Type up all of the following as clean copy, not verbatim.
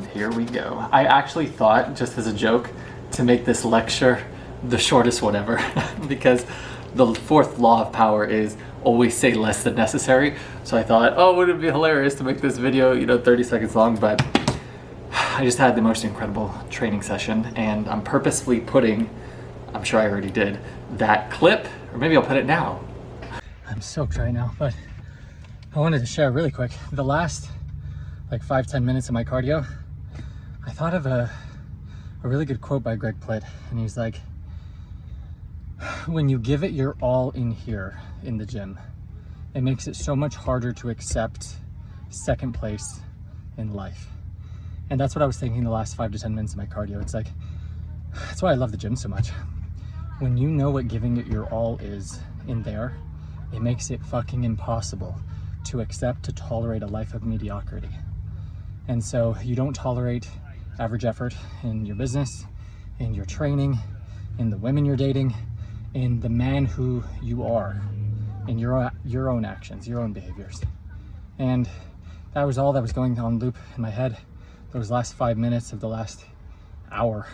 Here we go. I actually thought, just as a joke, to make this lecture the shortest one ever because the fourth law of power is always say less than necessary. So I thought, oh, wouldn't it be hilarious to make this video, you know, 30 seconds long, but I just had the most incredible training session, and I'm purposefully putting, I'm sure I already did, that clip, or maybe I'll put it now. I'm soaked right now, but I wanted to share really quick. The last like 5-10 minutes of my cardio, I thought of a really good quote by Greg Plitt, and he's like, when you give it your all in here in the gym, it makes it so much harder to accept second place in life. And that's what I was thinking the last 5 to 10 minutes of my cardio. It's like, that's why I love the gym so much. When you know what giving it your all is in there, it makes it fucking impossible to accept, to tolerate a life of mediocrity. And so you don't tolerate average effort in your business, in your training, in the women you're dating, in the man who you are, in your own actions, your own behaviors. And that was all that was going on loop in my head those last 5 minutes of the last hour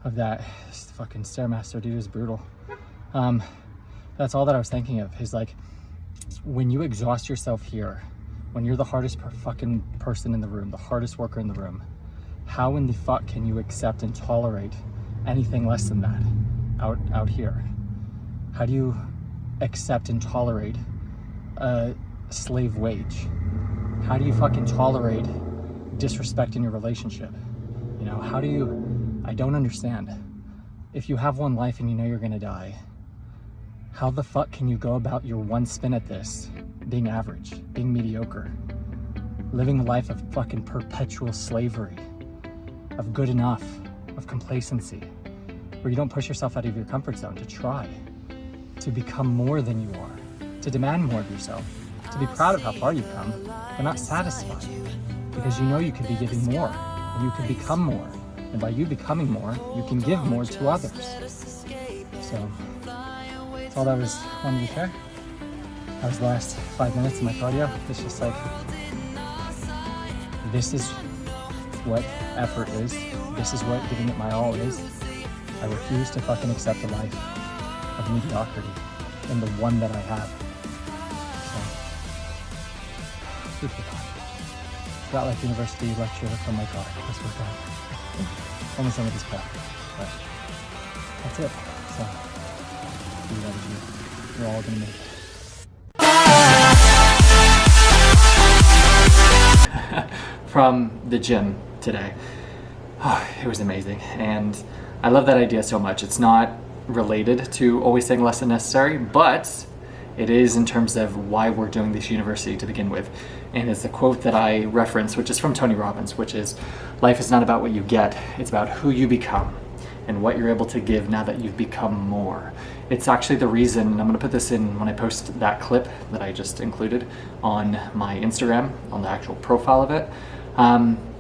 of that fucking Stairmaster, dude. Is brutal. That's all that I was thinking of, is like, when you exhaust yourself here, when you're the hardest fucking person in the room, the hardest worker in the room, how in the fuck can you accept and tolerate anything less than that out here? How do you accept and tolerate a slave wage? How do you fucking tolerate disrespect in your relationship? You know, how do you, I don't understand. If you have one life and you know you're gonna die, how the fuck can you go about your one spin at this being average, being mediocre, living a life of fucking perpetual slavery, of good enough, of complacency, where you don't push yourself out of your comfort zone to try to become more than you are, to demand more of yourself, to be proud of how far you've come, but not satisfied, because you know you could be giving more, and you could become more, and by you becoming more, you can give more to others. So that's all that was wanted to share. That was the last 5 minutes of my cardio. It's just like, this is what effort is. This is what giving it my all is. I refuse to fucking accept a life of mediocrity in the one that I have. So, food for thought. Got like university lecture from my car. Let's work out. Only some of this prep, but that's it. So, do whatever you. We're all gonna make it. From the gym today. Oh, it was amazing, and I love that idea so much. It's not related to always saying less than necessary, but it is in terms of why we're doing this university to begin with. And it's the quote that I reference, which is from Tony Robbins, which is, life is not about what you get, it's about who you become and what you're able to give now that you've become more. It's actually the reason, and I'm gonna put this in when I post that clip that I just included on my Instagram, on the actual profile of it.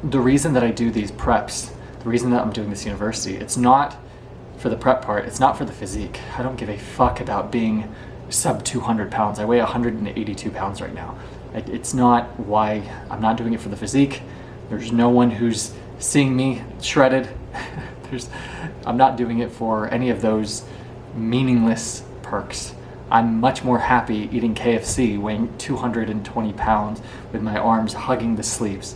The reason that I do these preps, the reason that I'm doing this university, it's not for the prep part, it's not for the physique. I don't give a fuck about being sub 200 pounds. I weigh 182 pounds right now. It's not why. I'm not doing it for the physique. There's no one who's seeing me shredded. I'm not doing it for any of those meaningless perks. I'm much more happy eating KFC, weighing 220 pounds with my arms hugging the sleeves.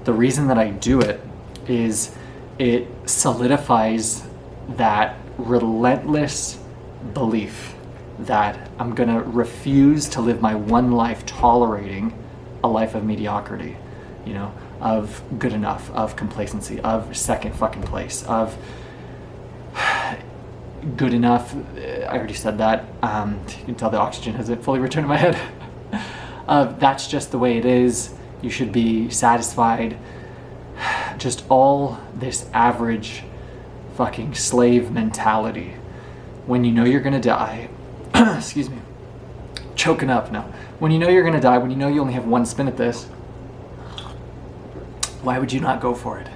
The reason that I do it is it solidifies that relentless belief that I'm gonna refuse to live my one life tolerating a life of mediocrity, you know, of good enough, of complacency, of second fucking place, of good enough. I already said that. You can tell the oxygen hasn't fully returned to my head. That's just the way it is. You should be satisfied. Just all this average fucking slave mentality. When you know you're gonna die, excuse me, choking up now. When you know you're gonna die, when you know you only have one spin at this, why would you not go for it?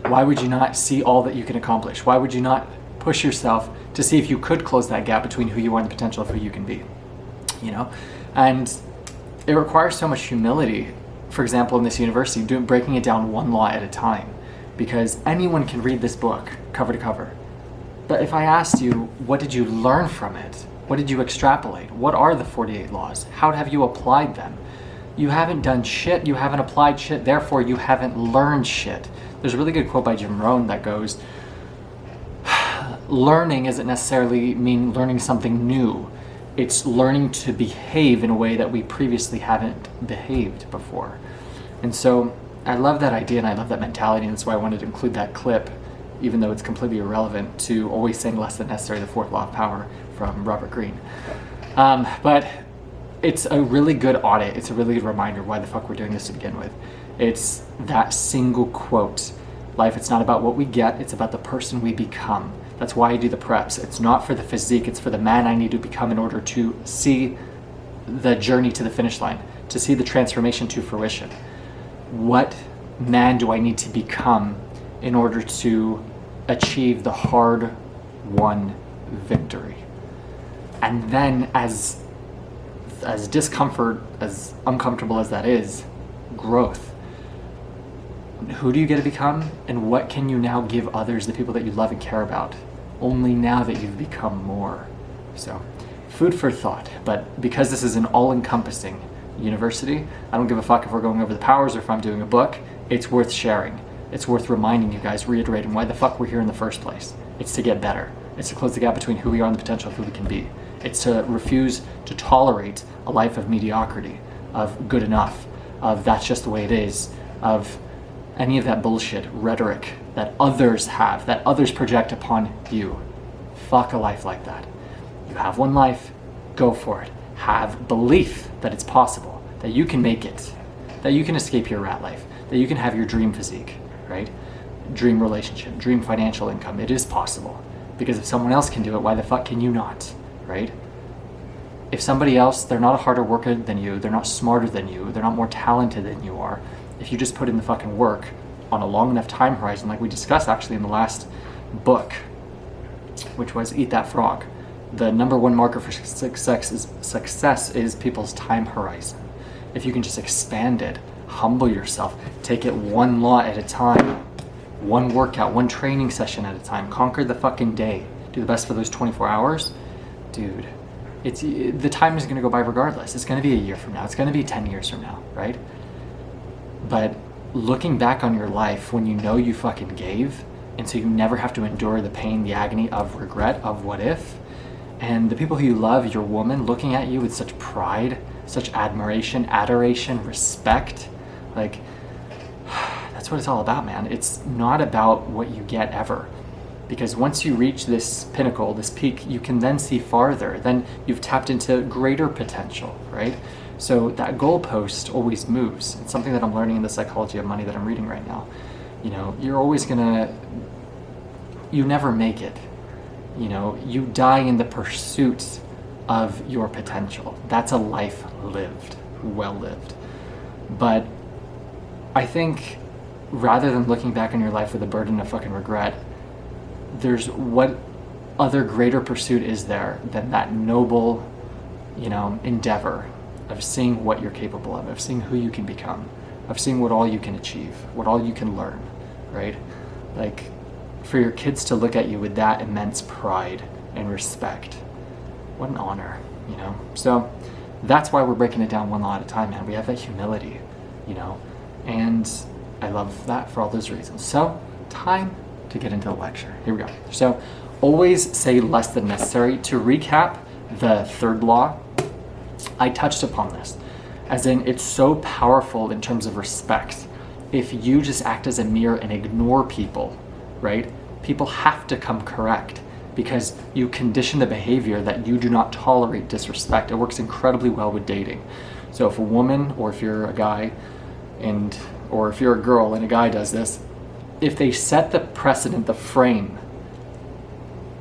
Why would you not see all that you can accomplish? Why would you not push yourself to see if you could close that gap between who you are and the potential of who you can be? You know? And it requires so much humility for example, in this university, breaking it down one law at a time, because anyone can read this book cover to cover. But if I asked you, what did you learn from it? What did you extrapolate? What are the 48 laws? How have you applied them? You haven't done shit, you haven't applied shit, therefore you haven't learned shit. There's a really good quote by Jim Rohn that goes, learning doesn't necessarily mean learning something new. It's learning to behave in a way that we previously haven't behaved before. And so I love that idea and I love that mentality, and that's why I wanted to include that clip, even though it's completely irrelevant to always saying less than necessary, the fourth law of power from Robert Greene. But it's a really good audit. It's a really good reminder why the fuck we're doing this to begin with. It's that single quote. Life, it's not about what we get, it's about the person we become. That's why I do the preps. It's not for the physique, it's for the man I need to become in order to see the journey to the finish line, to see the transformation to fruition. What man do I need to become in order to achieve the hard-won victory? And then as discomfort, as uncomfortable as that is, growth. Who do you get to become, and what can you now give others, the people that you love and care about, only now that you've become more? So, food for thought. But because this is an all-encompassing university, I don't give a fuck if we're going over the powers or if I'm doing a book. It's worth sharing. It's worth reminding you guys, reiterating why the fuck we're here in the first place. It's to get better. It's to close the gap between who we are and the potential of who we can be. It's to refuse to tolerate a life of mediocrity, of good enough, of that's just the way it is, of any of that bullshit rhetoric that others have, that others project upon you. Fuck a life like that. You have one life, go for it. Have belief that it's possible, that you can make it, that you can escape your rat life, that you can have your dream physique, right? Dream relationship, dream financial income. It is possible. Because if someone else can do it, why the fuck can you not, right? If somebody else, they're not a harder worker than you, they're not smarter than you, they're not more talented than you are, if you just put in the fucking work on a long enough time horizon, like we discussed actually in the last book, which was Eat That Frog, the number one marker for success is people's time horizon. If you can just expand it, humble yourself, take it one law at a time, one workout, one training session at a time, conquer the fucking day, do the best for those 24 hours, dude, the time is going to go by regardless. It's going to be a year from now, it's going to be 10 years from now, right? But looking back on your life when you know you fucking gave, and so you never have to endure the pain, the agony of regret, of what if, and the people who you love, your woman, looking at you with such pride, such admiration, adoration, respect, like, that's what it's all about, man. It's not about what you get ever. Because once you reach this pinnacle, this peak, you can then see farther. Then you've tapped into greater potential, right? So that goalpost always moves. It's something that I'm learning in the psychology of money that I'm reading right now. You know, you're always you never make it. You know, you die in the pursuit of your potential. That's a life lived, well lived. But I think rather than looking back on your life with a burden of fucking regret, there's what other greater pursuit is there than that noble, you know, endeavor of seeing what you're capable of seeing who you can become, of seeing what all you can achieve, what all you can learn, right? Like, for your kids to look at you with that immense pride and respect, what an honor, you know? So that's why we're breaking it down one law at a time, man. We have that humility, you know, and I love that for all those reasons. So time to get into the lecture. Here we go. So always say less than necessary. To recap the third law, I touched upon this, as in it's so powerful in terms of respect. If you just act as a mirror and ignore people, right? People have to come correct because you condition the behavior that you do not tolerate disrespect. It works incredibly well with dating. So if a woman, or if you're a guy, or if you're a girl and a guy does this, if they set the precedent, the frame,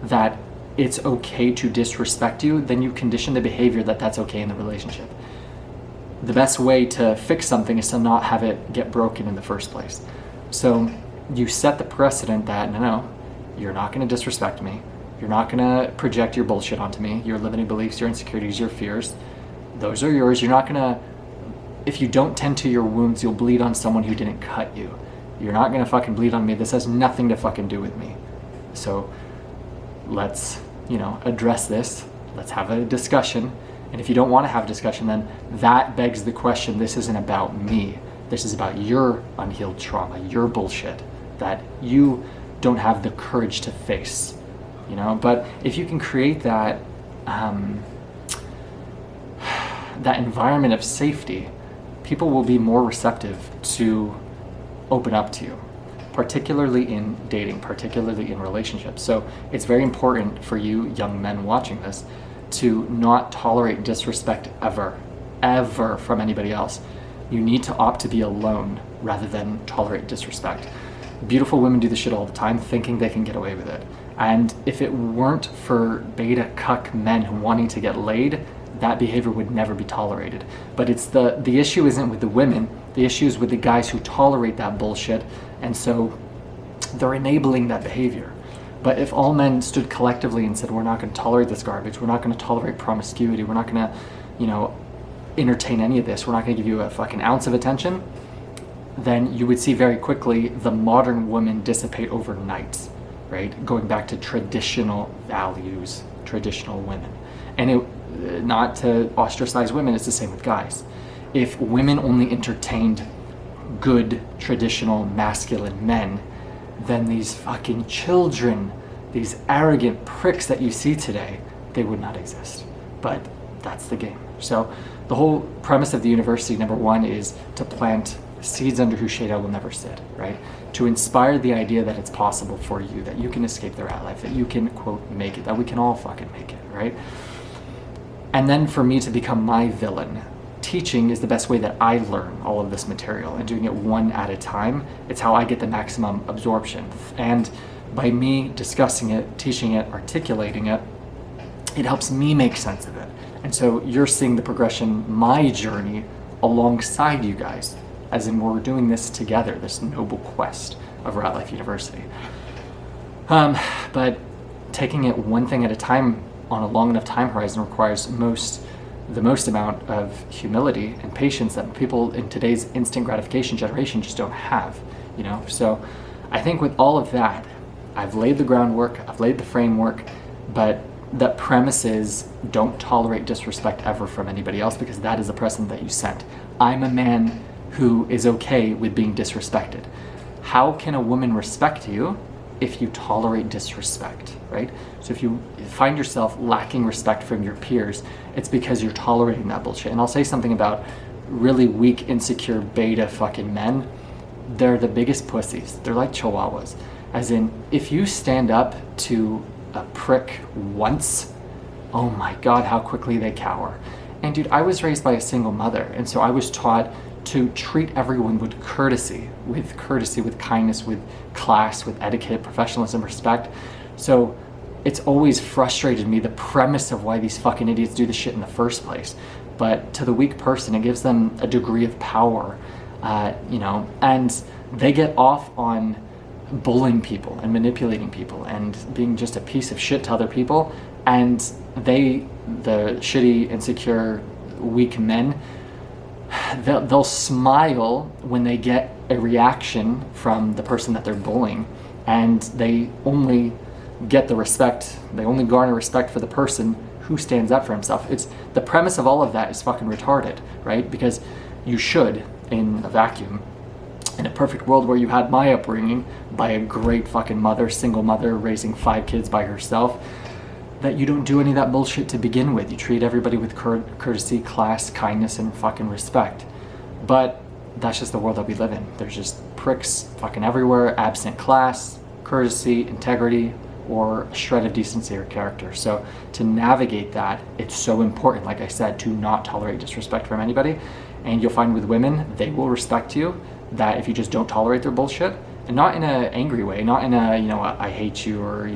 that it's okay to disrespect you, then you condition the behavior that that's okay in the relationship. The best way to fix something is to not have it get broken in the first place. So you set the precedent that, no, you're not going to disrespect me. You're not going to project your bullshit onto me, your limiting beliefs, your insecurities, your fears. Those are yours. You're not going to if you don't tend to your wounds, you'll bleed on someone who didn't cut you. You're not gonna fucking bleed on me. This has nothing to fucking do with me. So let's, address this. Let's have a discussion. And if you don't want to have a discussion, then that begs the question, this isn't about me. This is about your unhealed trauma, your bullshit that you don't have the courage to face, But if you can create that, that environment of safety, people will be more receptive to open up to you, particularly in dating, particularly in relationships. So it's very important for you young men watching this to not tolerate disrespect ever from anybody else. You need to opt to be alone rather than tolerate disrespect. Beautiful women do this shit all the time, thinking they can get away with it. And if it weren't for beta cuck men wanting to get laid, that behavior would never be tolerated. But it's the issue isn't with the women, the issue is with the guys who tolerate that bullshit, and so they're enabling that behavior. But if all men stood collectively and said, we're not going to tolerate this garbage, we're not going to tolerate promiscuity, we're not going to, entertain any of this, we're not going to give you a fucking ounce of attention, then you would see very quickly the modern woman dissipate overnight, right? Going back to traditional values, traditional women. And not to ostracize women, it's the same with guys. If women only entertained good, traditional, masculine men, then these fucking children, these arrogant pricks that you see today, they would not exist. But that's the game. So the whole premise of the university, number one, is to plant seeds under whose shade I will never sit, right? To inspire the idea that it's possible for you, that you can escape the rat life, that you can, quote, make it, that we can all fucking make it, right? And then for me to become my villain. Teaching is the best way that I learn all of this material, and doing it one at a time, it's how I get the maximum absorption. And by me discussing it, teaching it, articulating it, it helps me make sense of it. And so you're seeing the progression, my journey, alongside you guys, as in we're doing this together, this noble quest of Rat Life University. But taking it one thing at a time on a long enough time horizon requires the most amount of humility and patience that people in today's instant gratification generation just don't have, So I think with all of that, I've laid the groundwork, I've laid the framework, but the premise is don't tolerate disrespect ever from anybody else, because that is the precedent that you set. I'm a man who is okay with being disrespected. How can a woman respect you if you tolerate disrespect, right? So if you find yourself lacking respect from your peers, it's because you're tolerating that bullshit. And I'll say something about really weak, insecure, beta fucking men. They're the biggest pussies. They're like chihuahuas. As in, if you stand up to a prick once, oh my God, how quickly they cower. And dude, I was raised by a single mother, and so I was taught to treat everyone with courtesy, with kindness, with class, with etiquette, professionalism, respect. So it's always frustrated me, the premise of why these fucking idiots do this shit in the first place. But to the weak person, it gives them a degree of power, and they get off on bullying people and manipulating people and being just a piece of shit to other people. And the shitty, insecure, weak men, they'll smile when they get a reaction from the person that they're bullying, and they only get the respect, they only garner respect for the person who stands up for himself. It's the premise of all of that is fucking retarded, right? Because you should, in a vacuum, in a perfect world where you had my upbringing by a great fucking mother, single mother raising 5 kids by herself, that you don't do any of that bullshit to begin with. You treat everybody with courtesy, class, kindness, and fucking respect. But that's just the world that we live in. There's just pricks fucking everywhere, absent class, courtesy, integrity, or a shred of decency or character. So to navigate that, it's so important, like I said, to not tolerate disrespect from anybody. And you'll find with women, they will respect you, that if you just don't tolerate their bullshit, and not in an angry way, not in a, I hate you, or,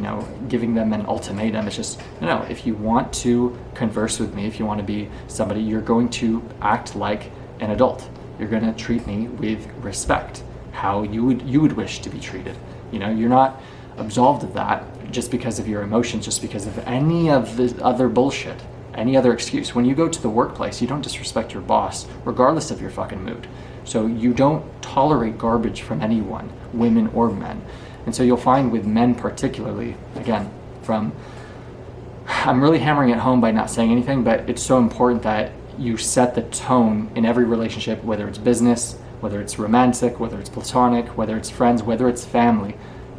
giving them an ultimatum. It's just, if you want to converse with me, if you want to be somebody, you're going to act like an adult. You're going to treat me with respect, how you would wish to be treated. You're not absolved of that just because of your emotions, just because of any of the other bullshit. any other excuse. When you go to the workplace, you don't disrespect your boss, regardless of your fucking mood. So you don't tolerate garbage from anyone, women or men. And so you'll find with men particularly, again, I'm really hammering it home by not saying anything, but it's so important that you set the tone in every relationship, whether it's business, whether it's romantic, whether it's platonic, whether it's friends, whether it's family.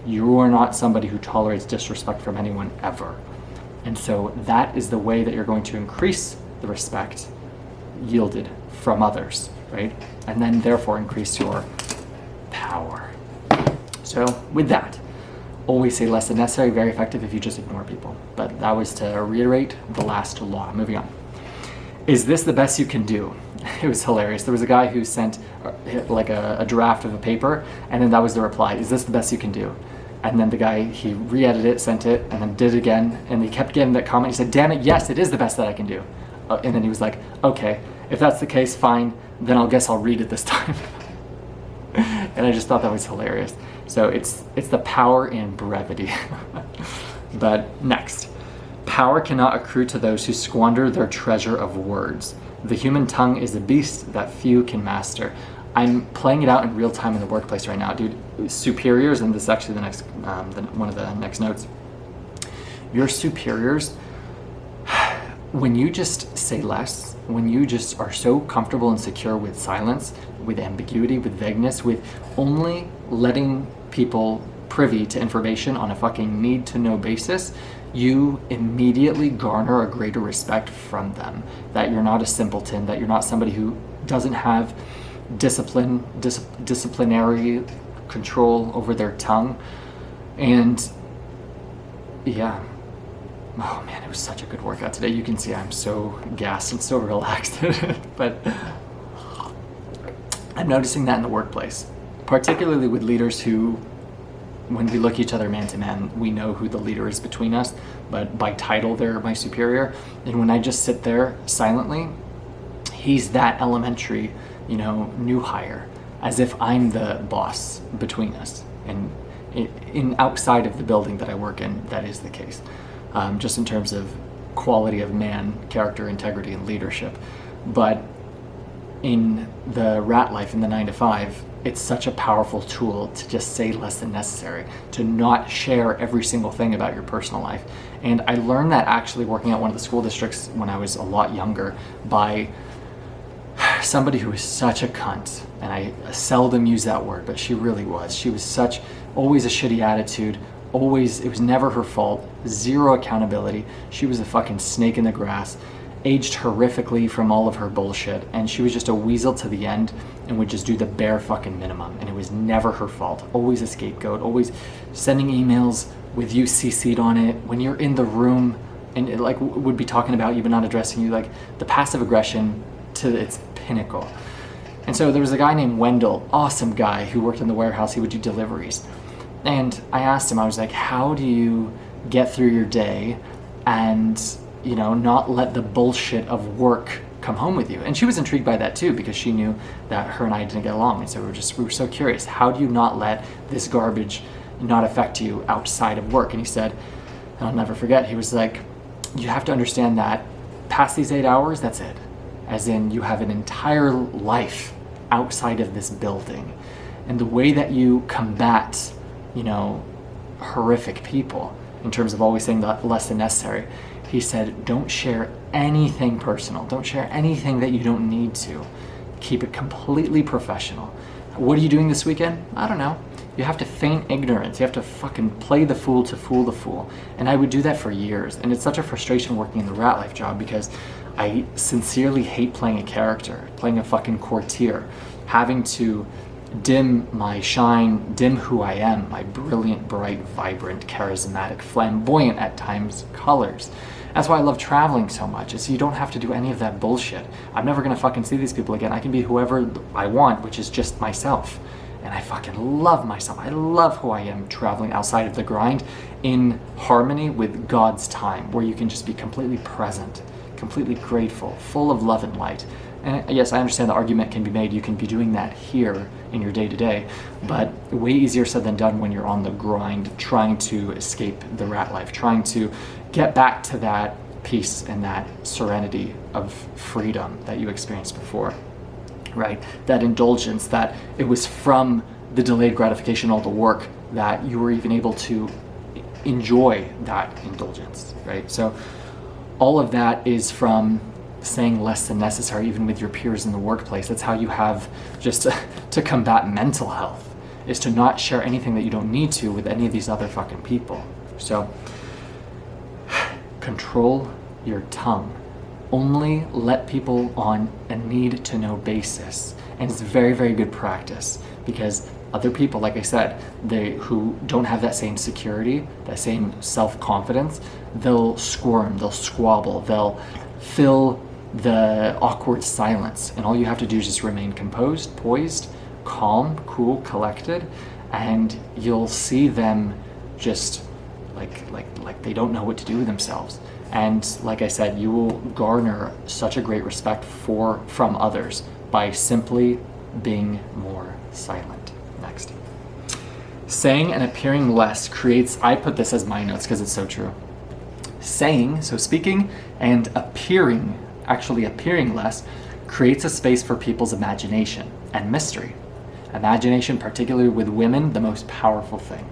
You are not somebody who tolerates disrespect from anyone ever. And so that is the way that you're going to increase the respect yielded from others, right? And then therefore increase your power. So with that, always say less than necessary, very effective if you just ignore people. But that was to reiterate the last law. Moving on. Is this the best you can do? It was hilarious. There was a guy who sent like a draft of a paper, and then that was the reply. Is this the best you can do? And then the guy, he re-edited it, sent it, and then did it again, and he kept getting that comment. He said, damn it, yes, it is the best that I can do. And then he was like, okay, if that's the case, fine, then I'll guess I'll read it this time. And I just thought that was hilarious. So it's the power in brevity. But next, power cannot accrue to those who squander their treasure of words. The human tongue is a beast that few can master. I'm playing it out in real time in the workplace right now, dude. Superiors, and this is actually the next, one of the next notes. Your superiors, when you just say less, when you just are so comfortable and secure with silence, with ambiguity, with vagueness, with only letting people privy to information on a fucking need-to-know basis, you immediately garner a greater respect from them. That you're not a simpleton, that you're not somebody who doesn't have disciplinary control over their tongue. And yeah, oh man, it was such a good workout today. You can see I'm so gassed and so relaxed. But I'm noticing that in the workplace, particularly with leaders who, when we look each other man to man, we know who the leader is between us, but by title they're my superior. And when I just sit there silently, he's that elementary, new hire, as if I'm the boss between us. And in outside of the building that I work in, that is the case. Just in terms of quality of man, character, integrity, and leadership. But in the rat life, in the 9-to-5, it's such a powerful tool to just say less than necessary, to not share every single thing about your personal life. And I learned that actually working at one of the school districts when I was a lot younger by somebody who was such a cunt. And I seldom use that word, but she really was. She was always a shitty attitude, always, it was never her fault, zero accountability. She was a fucking snake in the grass, aged horrifically from all of her bullshit, and she was just a weasel to the end and would just do the bare fucking minimum, and it was never her fault. Always a scapegoat, always sending emails with you CC'd on it when you're in the room, and it would be talking about you but not addressing you, like the passive aggression to its pinnacle. And so there was a guy named Wendell, awesome guy, who worked in the warehouse. He would do deliveries. And I asked him, I was like, how do you get through your day and not let the bullshit of work come home with you? And she was intrigued by that too, because she knew that her and I didn't get along. And so we were so curious, how do you not let this garbage not affect you outside of work? And he said, and I'll never forget, he was like, you have to understand that past these 8 hours, that's it. As in, you have an entire life outside of this building. And the way that you combat, horrific people in terms of always saying less than necessary, he said, don't share anything personal. Don't share anything that you don't need to. Keep it completely professional. What are you doing this weekend? I don't know. You have to feign ignorance. You have to fucking play the fool to fool the fool. And I would do that for years. And it's such a frustration working in the rat life job because I sincerely hate playing a character, playing a fucking courtier, having to dim my shine, dim who I am, my brilliant, bright, vibrant, charismatic, flamboyant at times colors. That's why I love traveling so much, is you don't have to do any of that bullshit. I'm never gonna fucking see these people again. I can be whoever I want, which is just myself. And I fucking love myself. I love who I am traveling outside of the grind in harmony with God's time, where you can just be completely present, completely grateful, full of love and light. And yes, I understand the argument can be made, you can be doing that here in your day-to-day, but way easier said than done when you're on the grind, trying to escape the rat life, trying to get back to that peace and that serenity of freedom that you experienced before, right? That indulgence, that it was from the delayed gratification, all the work, that you were even able to enjoy that indulgence, right? So all of that is from saying less than necessary, even with your peers in the workplace. That's how you have just to combat mental health, is to not share anything that you don't need to with any of these other fucking people. So control your tongue. Only let people on a need to know basis. And it's very, very good practice, because other people, like I said, who don't have that same security, that same self-confidence, they'll squirm, they'll squabble, they'll fill the awkward silence. And all you have to do is just remain composed, poised, calm, cool, collected, and you'll see them just like they don't know what to do with themselves. And like I said, you will garner such a great respect from others by simply being more silent. Next. Saying and appearing less creates, I put this as my notes because it's so true. Saying, so speaking, and actually appearing less, creates a space for people's imagination and mystery. Imagination, particularly with women, the most powerful thing.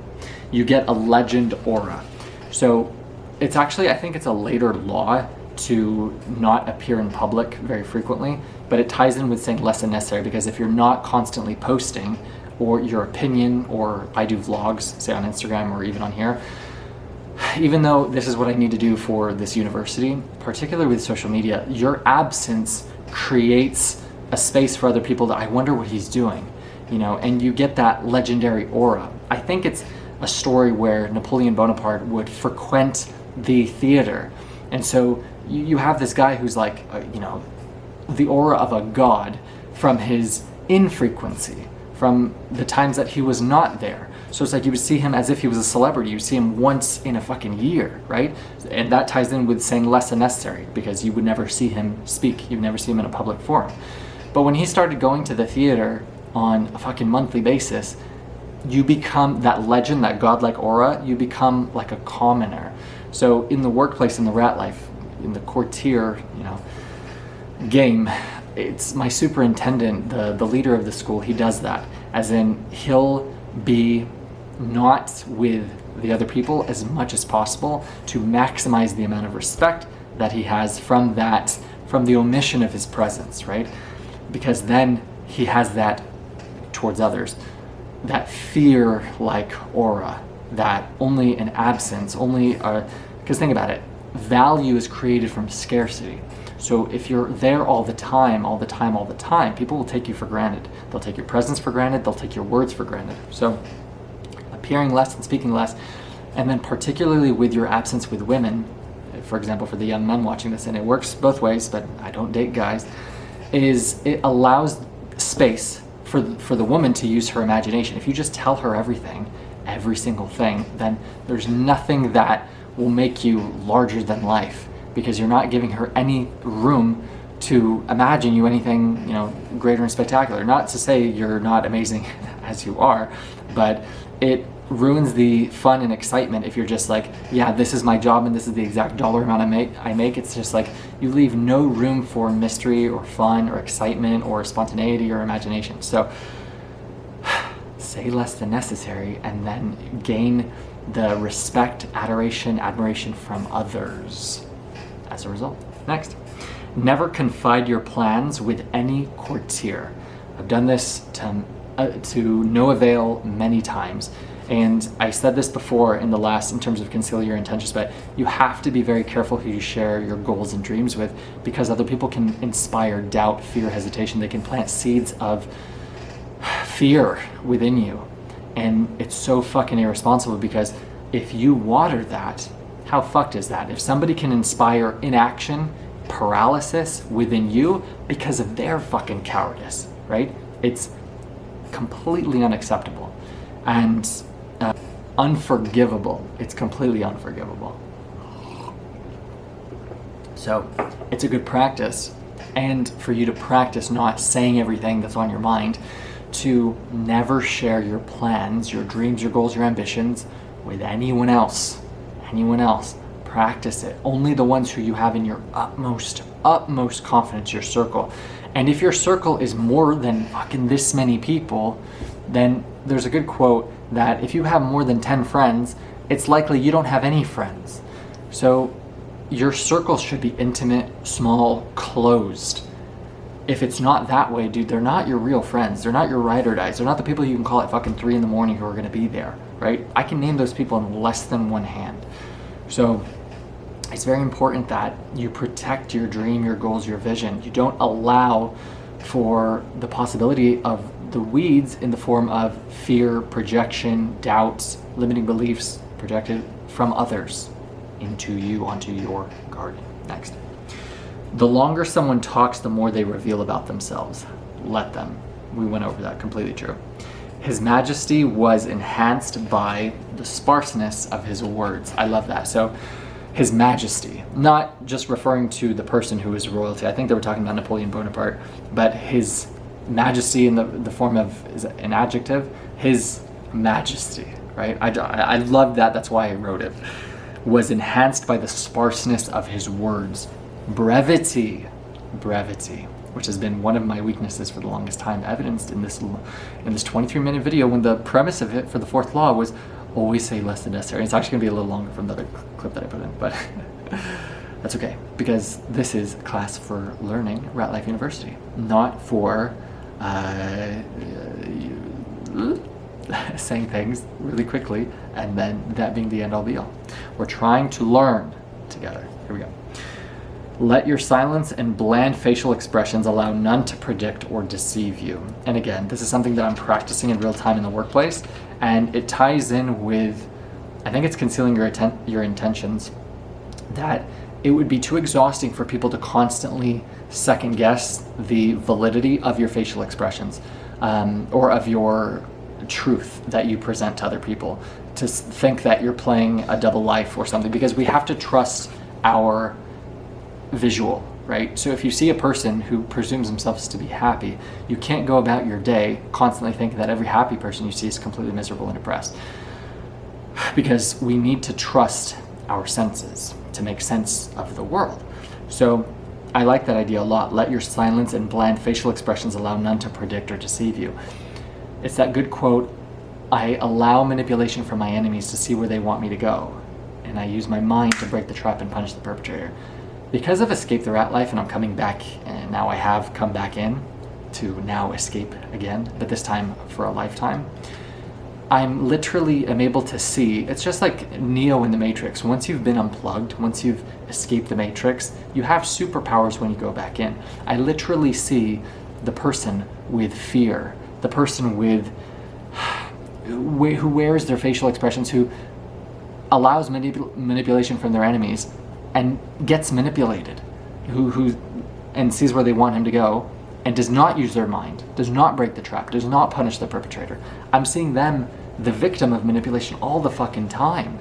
You get a legend aura. So it's actually, I think it's a later law to not appear in public very frequently, but it ties in with saying less than necessary, because if you're not constantly posting or your opinion, or I do vlogs, say on Instagram or even on here, even though this is what I need to do for this university, particularly with social media, your absence creates a space for other people that I wonder what he's doing, and you get that legendary aura. I think it's a story where Napoleon Bonaparte would frequent the theater. And so you have this guy who's like, the aura of a god from his infrequency, from the times that he was not there. So it's like you would see him as if he was a celebrity. You see him once in a fucking year, right? And that ties in with saying less than necessary, because you would never see him speak. You'd never see him in a public forum. But when he started going to the theater on a fucking monthly basis, you become that legend, that godlike aura. You become like a commoner. So in the workplace, in the rat life, in the courtier, game, it's my superintendent, the leader of the school, he does that. As in, he'll be not with the other people as much as possible to maximize the amount of respect that he has from the omission of his presence, right? Because then he has that towards others, that fear-like aura, that only an absence, because think about it, value is created from scarcity. So if you're there all the time, people will take you for granted. They'll take your presence for granted, they'll take your words for granted. So appearing less and speaking less, and then particularly with your absence with women, for example, for the young men watching this, and it works both ways, but I don't date guys, is it allows space for the woman to use her imagination. If you just tell her everything, every single thing, then there's nothing that will make you larger than life, because you're not giving her any room to imagine you anything, greater and spectacular. Not to say you're not amazing as you are, but it ruins the fun and excitement if you're just like, yeah, this is my job and this is the exact dollar amount I make. It's just like you leave no room for mystery or fun or excitement or spontaneity or imagination. So say less than necessary, and then gain the respect, adoration, admiration from others as a result. Next, never confide your plans with any courtier. I've done this to no avail many times. And I said this before in terms of conceal your intentions, but you have to be very careful who you share your goals and dreams with, because other people can inspire doubt, fear, hesitation. They can plant seeds of fear within you. And it's so fucking irresponsible, because if you water that, how fucked is that? If somebody can inspire inaction, paralysis within you because of their fucking cowardice, right? It's completely unacceptable and unforgivable. It's completely unforgivable. So it's a good practice, and for you to practice not saying everything that's on your mind, to never share your plans, your dreams, your goals, your ambitions with anyone else, practice it. Only the ones who you have in your utmost confidence, your circle. And if your circle is more than fucking this many people, then there's a good quote that if you have more than 10 friends, it's likely you don't have any friends. So your circle should be intimate, small, closed. If it's not that way, dude, they're not your real friends. They're not your ride or dies. They're not the people you can call at fucking 3 a.m. who are gonna be there, right? I can name those people in less than one hand. So it's very important that you protect your dream, your goals, your vision. You don't allow for the possibility of the weeds in the form of fear, projection, doubts, limiting beliefs projected from others into you, onto your garden. Next. The longer someone talks, the more they reveal about themselves. Let them. We went over that, completely true. His majesty was enhanced by the sparseness of his words. I love that. So his majesty, not just referring to the person who is royalty. I think they were talking about Napoleon Bonaparte, but his majesty in the form of is an adjective, his majesty, right? I love that. That's why I wrote it. Was enhanced by the sparseness of his words. Brevity, which has been one of my weaknesses for the longest time, evidenced in this 23-minute video, when the premise of it for the fourth law was always say less than necessary. It's actually gonna be a little longer from the other clip that I put in, but that's okay, because this is a class for learning Rat Life University, not for saying things really quickly and then that being the end all be all. We're trying to learn together. Here we go. Let your silence and bland facial expressions allow none to predict or deceive you. And again, this is something that I'm practicing in real time in the workplace, and it ties in with, I think it's concealing your intentions, that it would be too exhausting for people to constantly second guess the validity of your facial expressions, or of your truth that you present to other people, to think that you're playing a double life or something, because we have to trust our visual, right? So if you see a person who presumes themselves to be happy, you can't go about your day constantly thinking that every happy person you see is completely miserable and depressed, because we need to trust our senses to make sense of the world. So I like that idea a lot. Let your silence and bland facial expressions allow none to predict or deceive you. It's that good quote, I allow manipulation from my enemies to see where they want me to go, and I use my mind to break the trap and punish the perpetrator. Because I've escaped the rat life and I'm coming back, and now I have come back in to now escape again, but this time for a lifetime, I'm literally am able to see, it's just like Neo in the Matrix. Once you've been unplugged, once you've escaped the Matrix, you have superpowers when you go back in. I literally see the person with fear, the person with who wears their facial expressions, who allows manipulation from their enemies and gets manipulated, who and sees where they want him to go and does not use their mind, does not break the trap, does not punish the perpetrator. I'm seeing them, the victim of manipulation, all the fucking time,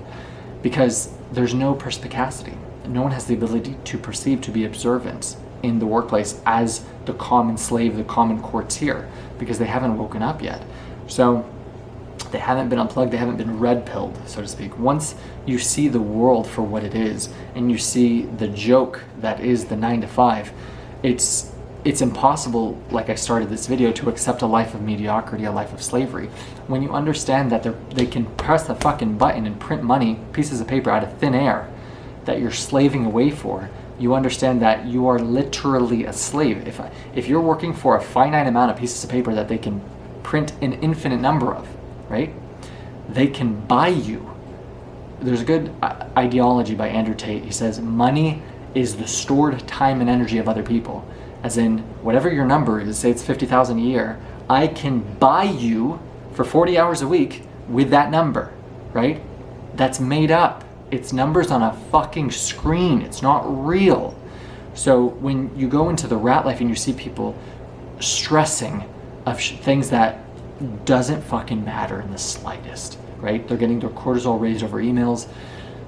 because there's no perspicacity. No one has the ability to perceive, to be observant in the workplace as the common slave, the common courtier, because they haven't woken up yet. So they haven't been unplugged, they haven't been red-pilled, so to speak. Once you see the world for what it is, and you see the joke that is the 9 to 5, it's impossible, like I started this video, to accept a life of mediocrity, a life of slavery. When you understand that they can press the fucking button and print money, pieces of paper out of thin air, that you're slaving away for, you understand that you are literally a slave. If you're working for a finite amount of pieces of paper that they can print an infinite number of, right? They can buy you. There's a good ideology by Andrew Tate. He says, money is the stored time and energy of other people. As in, whatever your number is, say it's 50,000 a year, I can buy you for 40 hours a week with that number, right? That's made up. It's numbers on a fucking screen. It's not real. So when you go into the rat life and you see people stressing of things that doesn't fucking matter in the slightest, right? They're getting their cortisol raised over emails.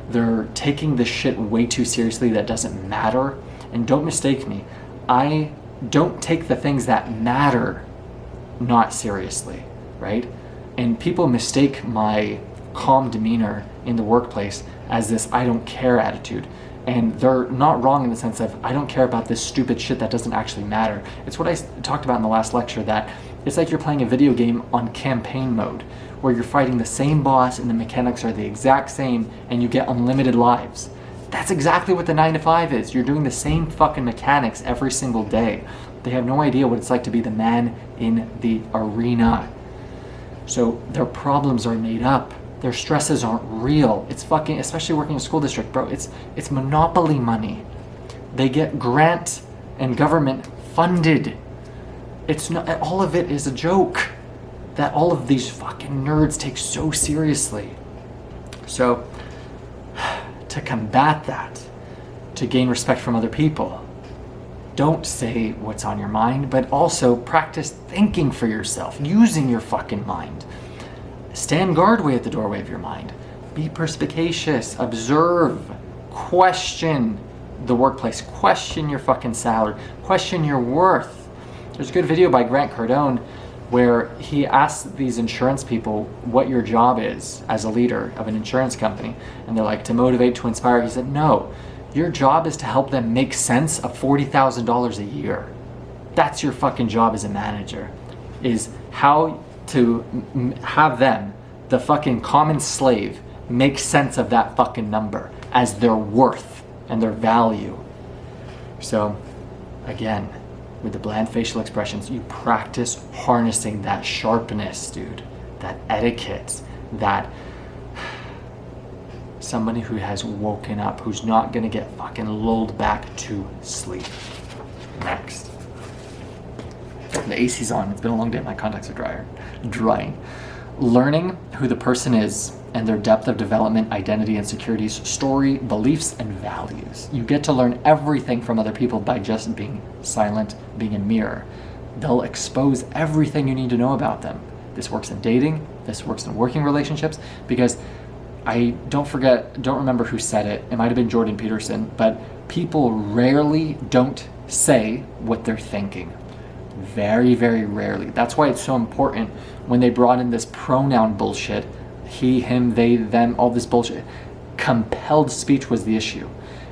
They're taking this shit way too seriously that doesn't matter. And don't mistake me, I don't take the things that matter not seriously, right? And people mistake my calm demeanor in the workplace as this I don't care attitude. And they're not wrong in the sense of I don't care about this stupid shit that doesn't actually matter. It's what I talked about in the last lecture, that it's like you're playing a video game on campaign mode where you're fighting the same boss and the mechanics are the exact same and you get unlimited lives. That's exactly what the 9 to 5 is. You're doing the same fucking mechanics every single day. They have no idea what it's like to be the man in the arena. So their problems are made up. Their stresses aren't real. It's fucking, especially working in a school district, bro, it's monopoly money. They get grant and government funded. It's not, all of it is a joke that all of these fucking nerds take so seriously. So to combat that, to gain respect from other people, don't say what's on your mind, but also practice thinking for yourself, using your fucking mind. Stand guardway at the doorway of your mind. Be perspicacious, observe, question the workplace, question your fucking salary, question your worth. There's a good video by Grant Cardone where he asks these insurance people what your job is as a leader of an insurance company. And they're like, to motivate, to inspire. He said, no. Your job is to help them make sense of $40,000 a year. That's your fucking job as a manager, is how to have them, the fucking common slave, make sense of that fucking number as their worth and their value. So again, with the bland facial expressions, you practice harnessing that sharpness, dude, that etiquette, that somebody who has woken up, who's not gonna get fucking lulled back to sleep. Next. The AC's on. It's been a long day. My contacts are drying. Learning who the person is and their depth of development, identity, insecurities, story, beliefs, and values. You get to learn everything from other people by just being silent, being a mirror. They'll expose everything you need to know about them. This works in dating. This works in working relationships, because I don't remember who said it. It might have been Jordan Peterson, but people rarely don't say what they're thinking. Very, very rarely. That's why it's so important when they brought in this pronoun bullshit, he, him, they, them, all this bullshit. Compelled speech was the issue.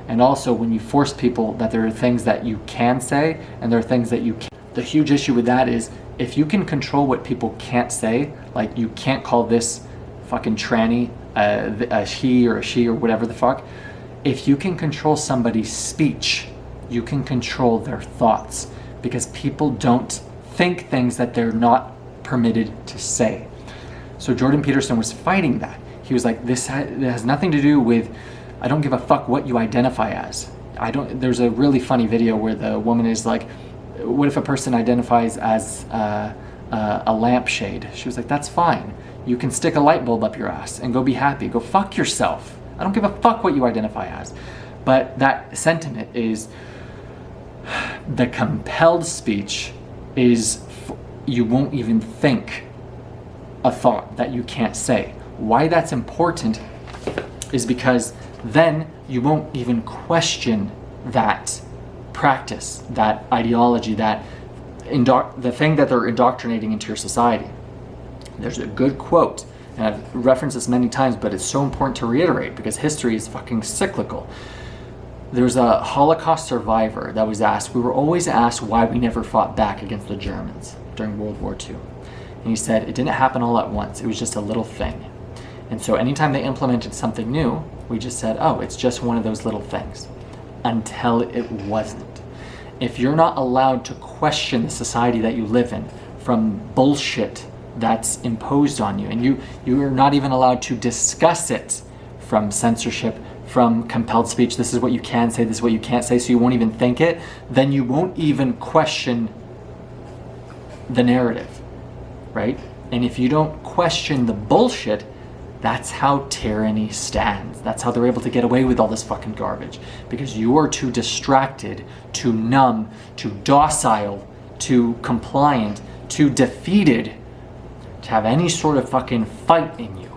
And also when you force people that there are things that you can say and there are things that you can't. The huge issue with that is if you can control what people can't say, like you can't call this fucking tranny a he or a she or whatever the fuck. If you can control somebody's speech, you can control their thoughts, because people don't think things that they're not permitted to say. So Jordan Peterson was fighting that. He was like, this has nothing to do with, I don't give a fuck what you identify as. There's a really funny video where the woman is like, what if a person identifies as a lampshade? She was like, that's fine. You can stick a light bulb up your ass and go be happy. Go fuck yourself. I don't give a fuck what you identify as. But that sentiment is, the compelled speech is, you won't even think a thought that you can't say. Why that's important is because then you won't even question that practice, that ideology, that the thing that they're indoctrinating into your society. There's a good quote, and I've referenced this many times, but it's so important to reiterate because history is fucking cyclical. There's a Holocaust survivor that was asked, we were always asked why we never fought back against the Germans during World War II. And he said, it didn't happen all at once, it was just a little thing. And so anytime they implemented something new, we just said, oh, it's just one of those little things, until it wasn't. If you're not allowed to question the society that you live in from bullshit that's imposed on you, and you are not even allowed to discuss it from censorship, from compelled speech, this is what you can say, this is what you can't say, so you won't even think it, then you won't even question the narrative, right? And if you don't question the bullshit, that's how tyranny stands. That's how they're able to get away with all this fucking garbage. Because you are too distracted, too numb, too docile, too compliant, too defeated to have any sort of fucking fight in you.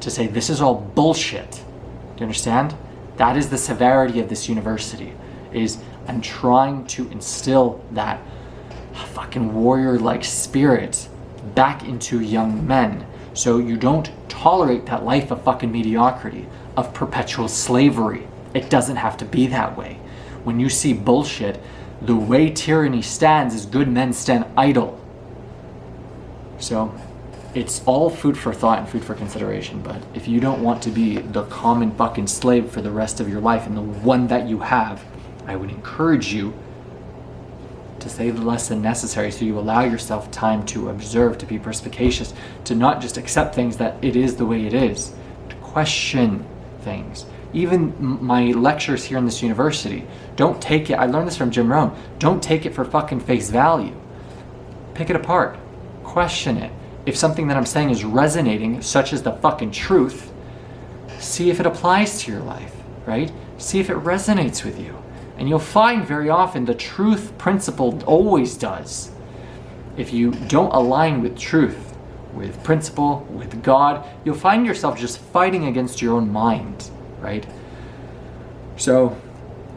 To say this is all bullshit. Do you understand? That is the severity of this university. Is I'm trying to instill that fucking warrior-like spirit back into young men So you don't tolerate that life of fucking mediocrity, of perpetual slavery. It doesn't have to be that way. When you see bullshit, the way tyranny stands is good men stand idle. So it's all food for thought and food for consideration. But if you don't want to be the common fucking slave for the rest of your life, and the one that you have, I would encourage you to say less than necessary, so you allow yourself time to observe, to be perspicacious, to not just accept things that it is the way it is, to question things. Even my lectures here in this university, don't take it, I learned this from Jim Rohn, don't take it for fucking face value. Pick it apart, question it. If something that I'm saying is resonating, such as the fucking truth, see if it applies to your life, right? See if it resonates with you. And you'll find very often the truth principle always does. If you don't align with truth, with principle, with God, you'll find yourself just fighting against your own mind, right? So,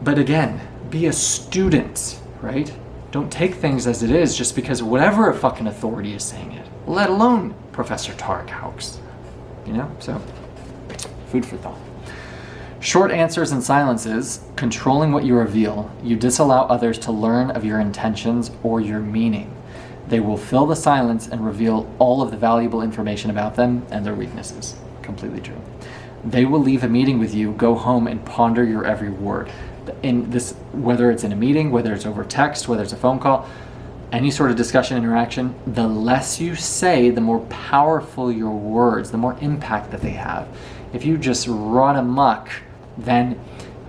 but again, be a student, right? Don't take things as it is just because whatever a fucking authority is saying it, let alone Professor Tarek Hawks, you know? So, food for thought. Short answers and silences, controlling what you reveal. You disallow others to learn of your intentions or your meaning. They will fill the silence and reveal all of the valuable information about them and their weaknesses. Completely true. They will leave a meeting with you, go home and ponder your every word. In this, whether it's in a meeting, whether it's over text, whether it's a phone call, any sort of discussion, interaction, the less you say, the more powerful your words, the more impact that they have. If you just run amok, then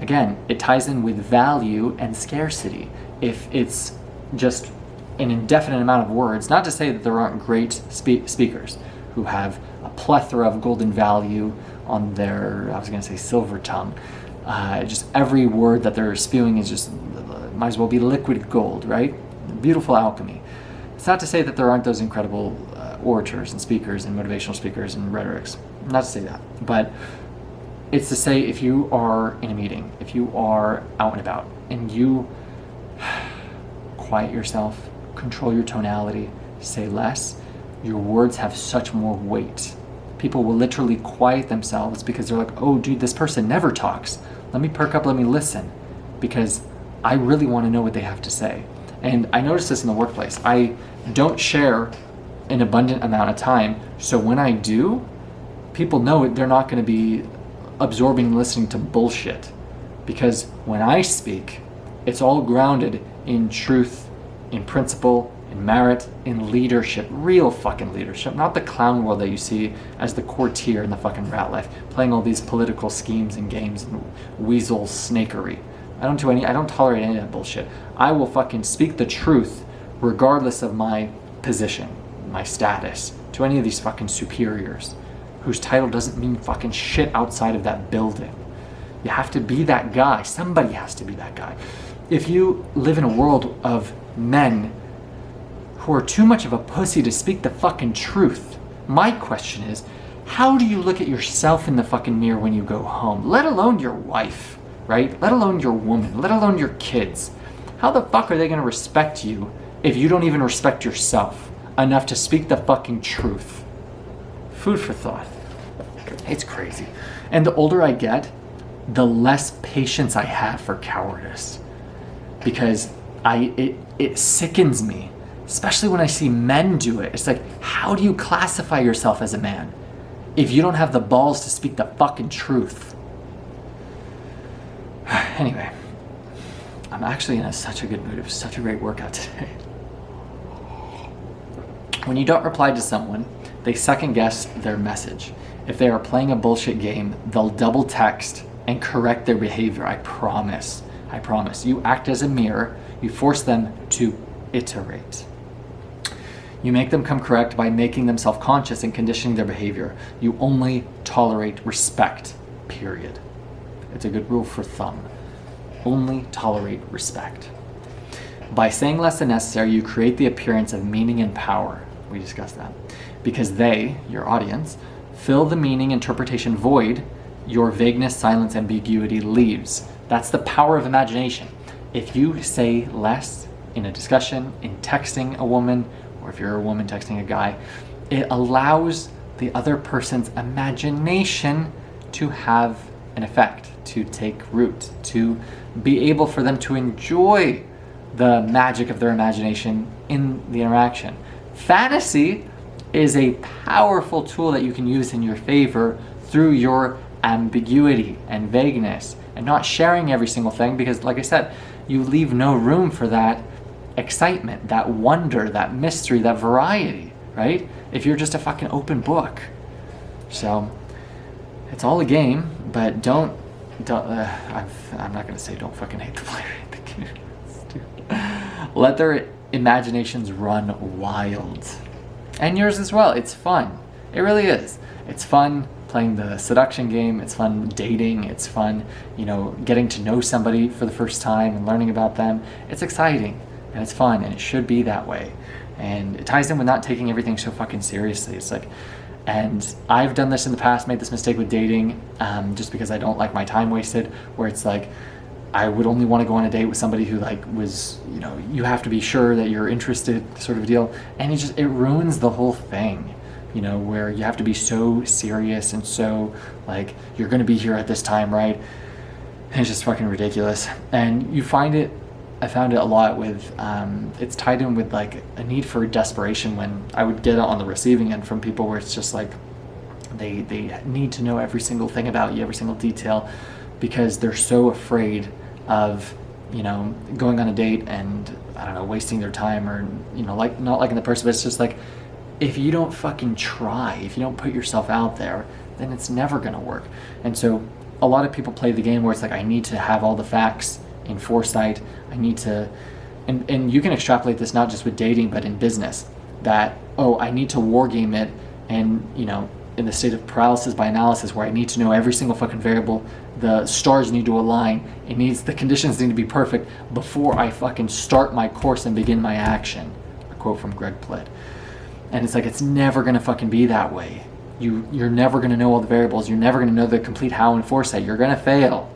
again, it ties in with value and scarcity. If it's just an indefinite amount of words, not to say that there aren't great speakers who have a plethora of golden value on their, I was going to say silver tongue. Just every word that they're spewing is just, might as well be liquid gold, right? Beautiful alchemy. It's not to say that there aren't those incredible orators and speakers and motivational speakers and rhetorics. Not to say that, but it's to say if you are in a meeting, if you are out and about, and you quiet yourself, control your tonality, say less, your words have such more weight. People will literally quiet themselves because they're like, oh dude, this person never talks. Let me perk up, let me listen, because I really want to know what they have to say. And I noticed this in the workplace. I don't share an abundant amount of time, so when I do, people know they're not going to be absorbing and listening to bullshit, because when I speak, it's all grounded in truth, in principle, in merit, in leadership, real fucking leadership, not the clown world that you see as the courtier in the fucking rat life, playing all these political schemes and games and weasel snakery. I don't tolerate any of that bullshit. I will fucking speak the truth regardless of my position, my status, to any of these fucking superiors whose title doesn't mean fucking shit outside of that building. You have to be that guy. Somebody has to be that guy. If you live in a world of men who are too much of a pussy to speak the fucking truth, my question is, how do you look at yourself in the fucking mirror when you go home? Let alone your wife, right? Let alone your woman, let alone your kids. How the fuck are they gonna respect you if you don't even respect yourself enough to speak the fucking truth? Food for thought. It's crazy. And the older I get, the less patience I have for cowardice. Because it sickens me, especially when I see men do it. It's like, how do you classify yourself as a man if you don't have the balls to speak the fucking truth? Anyway, I'm actually in such a good mood. It was such a great workout today. When you don't reply to someone, they second guess their message. If they are playing a bullshit game, they'll double text and correct their behavior. I promise. I promise. You act as a mirror. You force them to iterate. You make them come correct by making them self-conscious and conditioning their behavior. You only tolerate respect, period. It's a good rule for thumb. Only tolerate respect. By saying less than necessary, you create the appearance of meaning and power. We discussed that. Because they, your audience, fill the meaning interpretation void your vagueness, silence, ambiguity leaves. That's the power of imagination. If you say less in a discussion, in texting a woman, or if you're a woman texting a guy, it allows the other person's imagination to have an effect, to take root, to be able for them to enjoy the magic of their imagination in the interaction. Fantasy is a powerful tool that you can use in your favor through your ambiguity and vagueness and not sharing every single thing, because like I said, you leave no room for that excitement, that wonder, that mystery, that variety, right? If you're just a fucking open book. So it's all a game, but don't I'm not gonna say don't fucking hate the player, hate the game. Let their imaginations run wild. And yours as well. It's fun. It really is. It's fun playing the seduction game. It's fun dating. It's fun, getting to know somebody for the first time and learning about them. It's exciting and it's fun, and it should be that way. And it ties in with not taking everything so fucking seriously. It's like, and I've done this in the past, made this mistake with dating, just because I don't like my time wasted, where it's like, I would only want to go on a date with somebody who was, you have to be sure that you're interested, sort of a deal. And it ruins the whole thing, where you have to be so serious and so you're going to be here at this time, right? And it's just fucking ridiculous. And I found it a lot with, it's tied in with a need for desperation when I would get on the receiving end from people where it's just they need to know every single thing about you, every single detail, because they're so afraid of going on a date and wasting their time, or not liking the person. But it's just if you don't fucking try, if you don't put yourself out there, then it's never gonna work. And so a lot of people play the game where it's I need to have all the facts in foresight. I need to, and you can extrapolate this not just with dating but in business, that I need to war game it, and in the state of paralysis by analysis, where I need to know every single fucking variable. The stars need to align. The conditions need to be perfect before I fucking start my course and begin my action. A quote from Greg Plitt. And it's never gonna fucking be that way. You're never gonna know all the variables. You're never gonna know the complete how in foresight. You're gonna fail.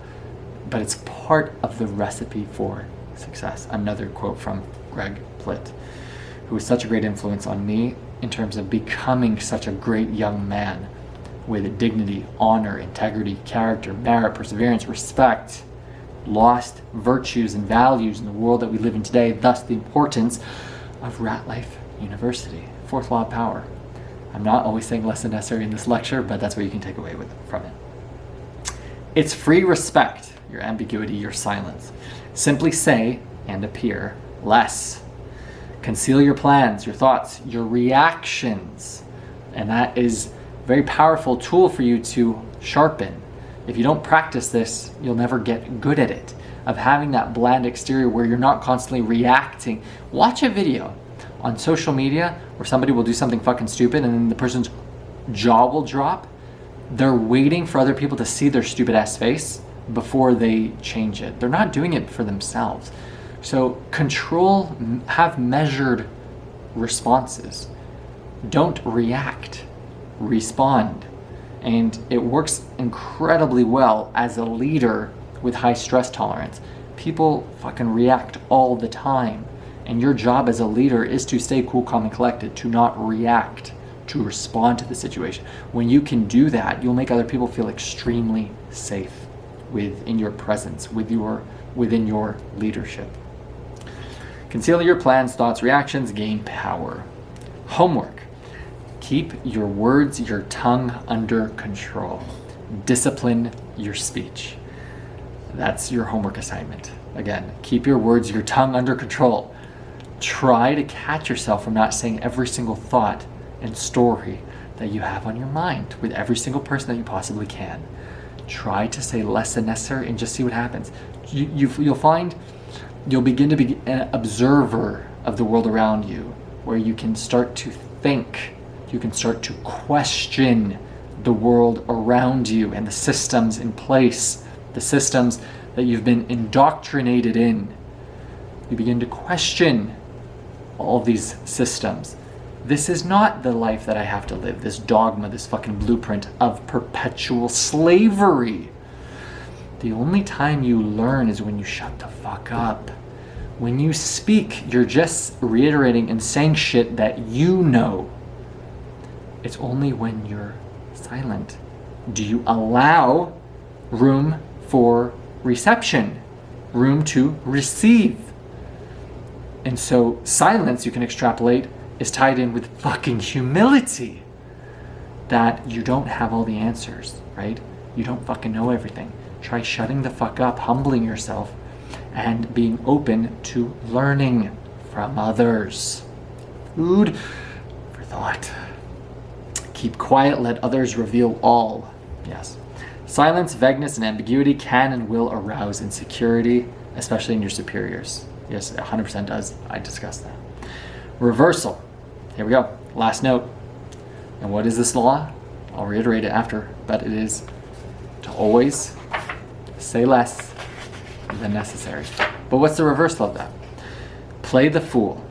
But it's part of the recipe for success. Another quote from Greg Plitt, who was such a great influence on me in terms of becoming such a great young man with dignity, honor, integrity, character, merit, perseverance, respect, lost virtues and values in the world that we live in today. Thus the importance of Rat Life University. Fourth law of power. I'm not always saying less than necessary in this lecture, but that's what you can take away from it. It's free respect, your ambiguity, your silence. Simply say and appear less. Conceal your plans, your thoughts, your reactions. And that is a very powerful tool for you to sharpen. If you don't practice this, you'll never get good at it, of having that bland exterior where you're not constantly reacting. Watch a video on social media where somebody will do something fucking stupid and then the person's jaw will drop. They're waiting for other people to see their stupid ass face before they change it. They're not doing it for themselves. So have measured responses. Don't react, respond. And it works incredibly well as a leader with high stress tolerance. People fucking react all the time. And your job as a leader is to stay cool, calm, and collected, to not react, to respond to the situation. When you can do that, you'll make other people feel extremely safe within your presence, within your leadership. Conceal your plans, thoughts, reactions, gain power. Homework. Keep your words, your tongue under control. Discipline your speech. That's your homework assignment. Again, keep your words, your tongue under control. Try to catch yourself from not saying every single thought and story that you have on your mind with every single person that you possibly can. Try to say less than necessary and just see what happens. You'll find you'll begin to be an observer of the world around you, where you can start to think, you can start to question the world around you and the systems in place, the systems that you've been indoctrinated in. You begin to question all these systems. This is not the life that I have to live, this dogma, this fucking blueprint of perpetual slavery. The only time you learn is when you shut the fuck up. When you speak, you're just reiterating and saying shit that you know. It's only when you're silent do you allow room for reception, room to receive. And so silence, you can extrapolate, is tied in with fucking humility. That you don't have all the answers, right? You don't fucking know everything. Try shutting the fuck up, humbling yourself, and being open to learning from others. Food for thought. Keep quiet, let others reveal all. Yes. Silence, vagueness, and ambiguity can and will arouse insecurity, especially in your superiors. Yes, 100% does. I discussed that. Reversal. Here we go. Last note. And what is this law? I'll reiterate it after, but it is to always say less than necessary. But what's the reversal of that? Play the fool.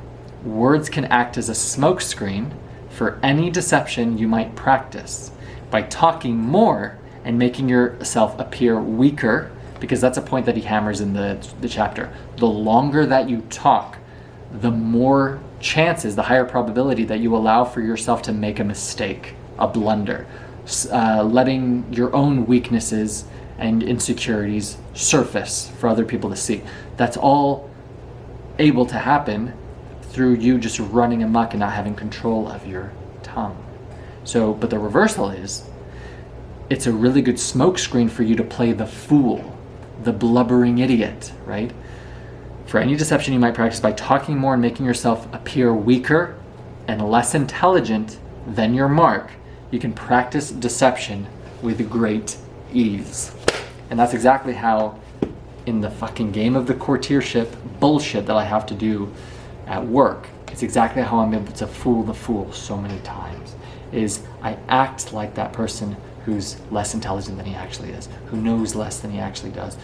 Words can act as a smokescreen for any deception you might practice. By talking more and making yourself appear weaker, because that's a point that he hammers in the chapter. The longer that you talk, the more chances, the higher probability that you allow for yourself to make a mistake, a blunder, letting your own weaknesses and insecurities surface for other people to see. That's all able to happen through you just running amok and not having control of your tongue. So, but the reversal is, it's a really good smokescreen for you to play the fool, the blubbering idiot, right? For any deception you might practice by talking more and making yourself appear weaker and less intelligent than your mark, you can practice deception with great ease. And that's exactly how, in the fucking game of the courtiership bullshit that I have to do at work, it's exactly how I'm able to fool the fool so many times. Is I act like that person who's less intelligent than he actually is, who knows less than he actually does.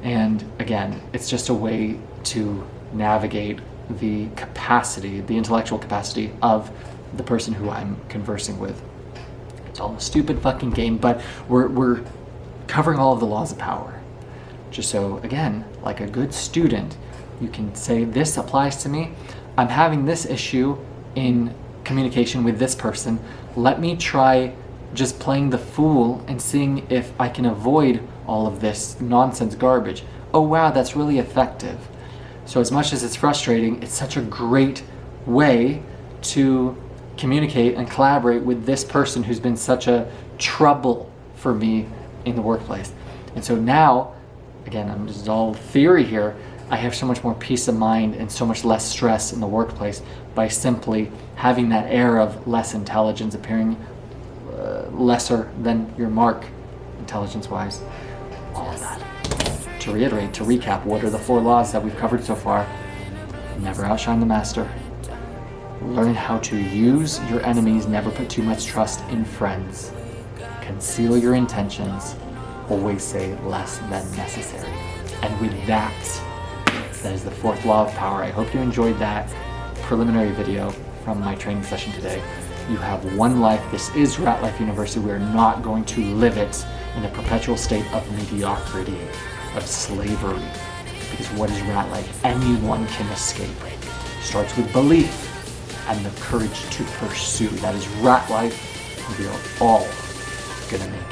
And again, it's just a way to navigate the capacity, the intellectual capacity of the person who I'm conversing with. It's all a stupid fucking game, but we're covering all of the laws of power. Just so, again, like a good student, you can say, this applies to me. I'm having this issue in communication with this person. Let me try just playing the fool and seeing if I can avoid all of this nonsense garbage. Oh wow, that's really effective. So as much as it's frustrating, it's such a great way to communicate and collaborate with this person who's been such a trouble for me in the workplace. And so now, again, this is all theory here, I have so much more peace of mind and so much less stress in the workplace by simply having that air of less intelligence, appearing lesser than your mark, intelligence-wise. All of that. To reiterate, to recap, what are the 4 laws that we've covered so far? Never outshine the master. Learn how to use your enemies. Never put too much trust in friends. Conceal your intentions. Always say less than necessary. And with that is the 4th law of power. I hope you enjoyed that preliminary video from my training session today. You have one life. This is Rat Life University. We are not going to live it in a perpetual state of mediocrity, of slavery. Because what is rat life? Anyone can escape. It starts with belief and the courage to pursue. That is rat life. We are all gonna make it.